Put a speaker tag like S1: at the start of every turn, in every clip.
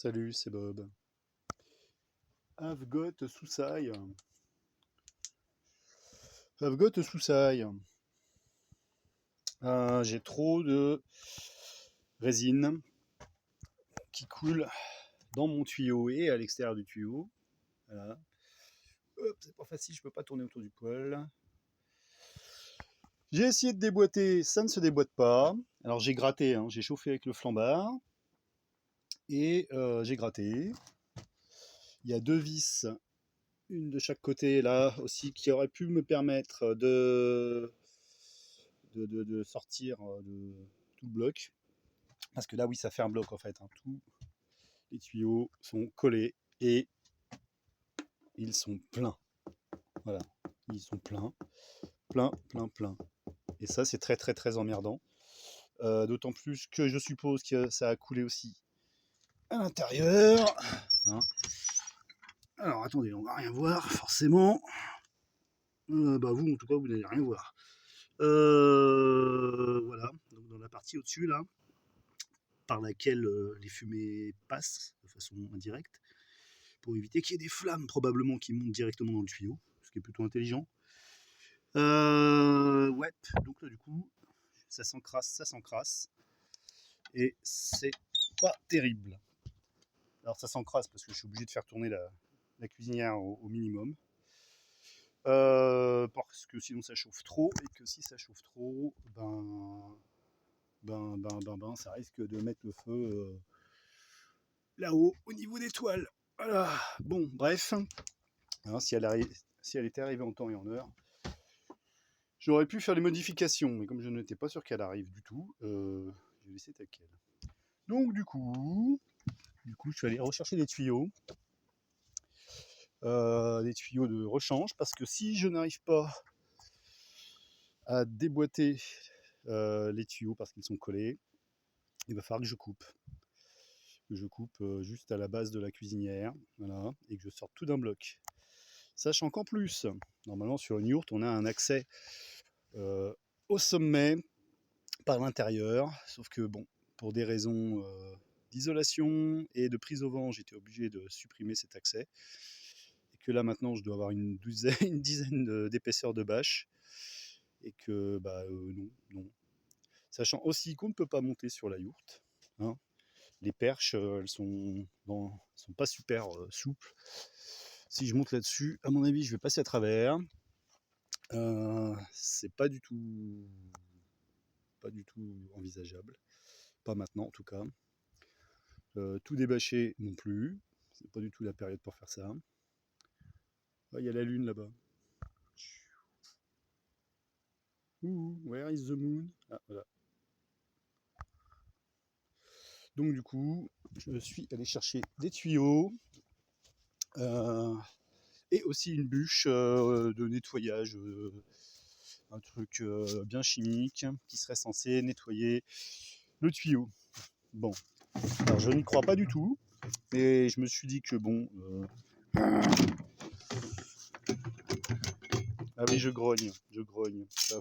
S1: Salut, c'est Bob. I've got a Soussaille. I've got a Soussaille. J'ai trop de résine qui coule dans mon tuyau et à l'extérieur du tuyau. Voilà. Hop, c'est pas facile, je peux pas tourner autour du poêle. J'ai essayé de déboîter, ça ne se déboîte pas. Alors j'ai gratté, hein, j'ai chauffé avec le flambard et j'ai gratté. Il y a deux vis, une de chaque côté là aussi, qui aurait pu me permettre de sortir de tout le bloc. Parce que là, oui, ça fait un bloc en fait, hein. Tous les tuyaux sont collés et ils sont pleins. Voilà, ils sont pleins, plein, plein, plein. Et ça, c'est très, très, très emmerdant. D'autant plus que je suppose que ça a coulé aussi à l'intérieur. Hein. Alors attendez, on va rien voir forcément. Bah vous, en tout cas, vous n'allez rien voir. Voilà, donc dans la partie au-dessus là, par laquelle les fumées passent de façon indirecte, pour éviter qu'il y ait des flammes probablement qui montent directement dans le tuyau, ce qui est plutôt intelligent. Ouais, donc là du coup, ça s'encrasse, et c'est pas terrible. Alors ça s'encrasse parce que je suis obligé de faire tourner la cuisinière au minimum. Parce que sinon ça chauffe trop, et que si ça chauffe trop, ça risque de mettre le feu là-haut au niveau des toiles. Voilà. Bon, bref. Alors, si elle était arrivée en temps et en heure, j'aurais pu faire les modifications, mais comme je n'étais pas sûr qu'elle arrive du tout, j'ai laissé tel quel. Donc du coup, je suis allé rechercher des tuyaux de rechange, parce que si je n'arrive pas à déboîter les tuyaux parce qu'ils sont collés, il va falloir que je coupe. Juste à la base de la cuisinière, voilà, et que je sorte tout d'un bloc. Sachant qu'en plus, normalement sur une yourte, on a un accès au sommet par l'intérieur, sauf que bon, pour des raisons d'isolation et de prise au vent, j'étais obligé de supprimer cet accès, et que là maintenant je dois avoir une dizaine d'épaisseurs de bâche, et que non. Sachant aussi qu'on ne peut pas monter sur la yourte, hein. Les perches, elles sont pas super souples. Si je monte là-dessus, à mon avis, je vais passer à travers. C'est pas du tout envisageable. Pas maintenant, en tout cas. Tout débâcher non plus. C'est pas du tout la période pour faire ça. Il y a la lune là-bas. Ouh, where is the moon? Ah, voilà. Donc du coup, je suis allé chercher des tuyaux et aussi une bûche de nettoyage, un truc bien chimique qui serait censé nettoyer le tuyau. Bon, alors je n'y crois pas du tout, et je me suis dit que bon. Ah oui, je grogne. Il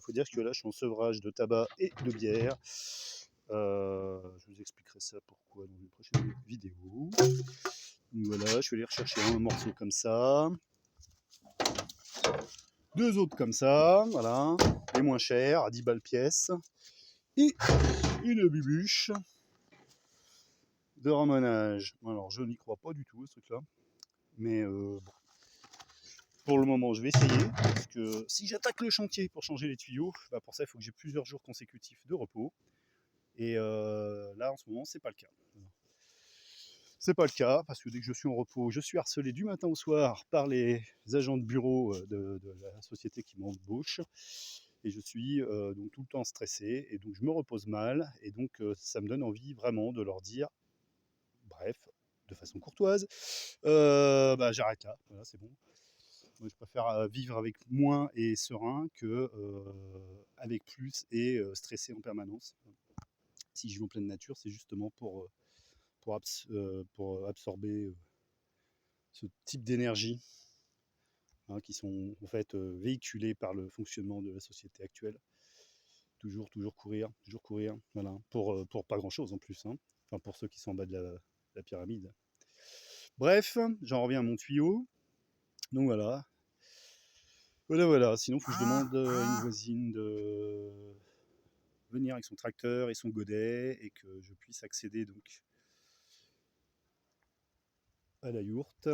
S1: faut dire que là, je suis en sevrage de tabac et de bière. Je vous expliquerai ça pourquoi dans une prochaine vidéo. Donc voilà, je vais aller rechercher un morceau comme ça. Deux autres comme ça, voilà. Les moins chers, à 10 balles pièce. Et une bubuche de ramonage. Alors, je n'y crois pas du tout, ce truc-là. Mais bon. Pour le moment, je vais essayer, parce que si j'attaque le chantier pour changer les tuyaux, pour ça, il faut que j'ai plusieurs jours consécutifs de repos. Et là, en ce moment, c'est pas le cas. C'est pas le cas, parce que dès que je suis en repos, je suis harcelé du matin au soir par les agents de bureau de la société qui m'embauche. Et je suis donc tout le temps stressé, et donc je me repose mal, et donc ça me donne envie vraiment de leur dire, bref, de façon courtoise, j'arrête là, voilà, c'est bon. Moi, je préfère vivre avec moins et serein que avec plus et stressé en permanence. Si je vis en pleine nature, c'est justement pour absorber ce type d'énergie, hein, qui sont en fait véhiculées par le fonctionnement de la société actuelle. Toujours courir, voilà, pour pas grand chose en plus, hein. Enfin, pour ceux qui sont en bas de la pyramide. Bref, j'en reviens à mon tuyau. Donc voilà. Voilà. Sinon, faut que je demande à une voisine de venir avec son tracteur et son godet et que je puisse accéder donc à la yourte,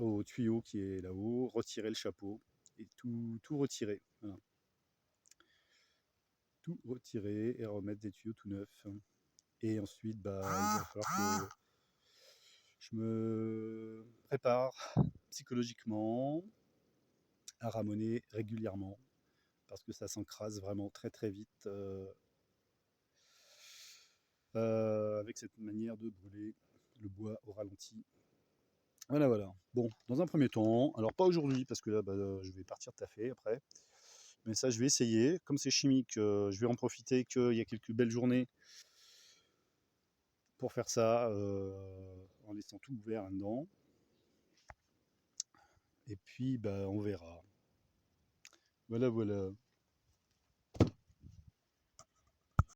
S1: au tuyau qui est là-haut, retirer le chapeau et tout retirer. Voilà. Tout retirer et remettre des tuyaux tout neufs. Et ensuite, bah, il va falloir que je me prépare psychologiquement à ramoner régulièrement parce que ça s'encrase vraiment très vite avec cette manière de brûler le bois au ralenti. Voilà. Bon, dans un premier temps, alors pas aujourd'hui parce que là, bah, je vais partir taffer après. Mais ça, je vais essayer. Comme c'est chimique, je vais en profiter qu'il y a quelques belles journées pour faire ça en laissant tout ouvert là-dedans. Et puis, bah, on verra. Voilà.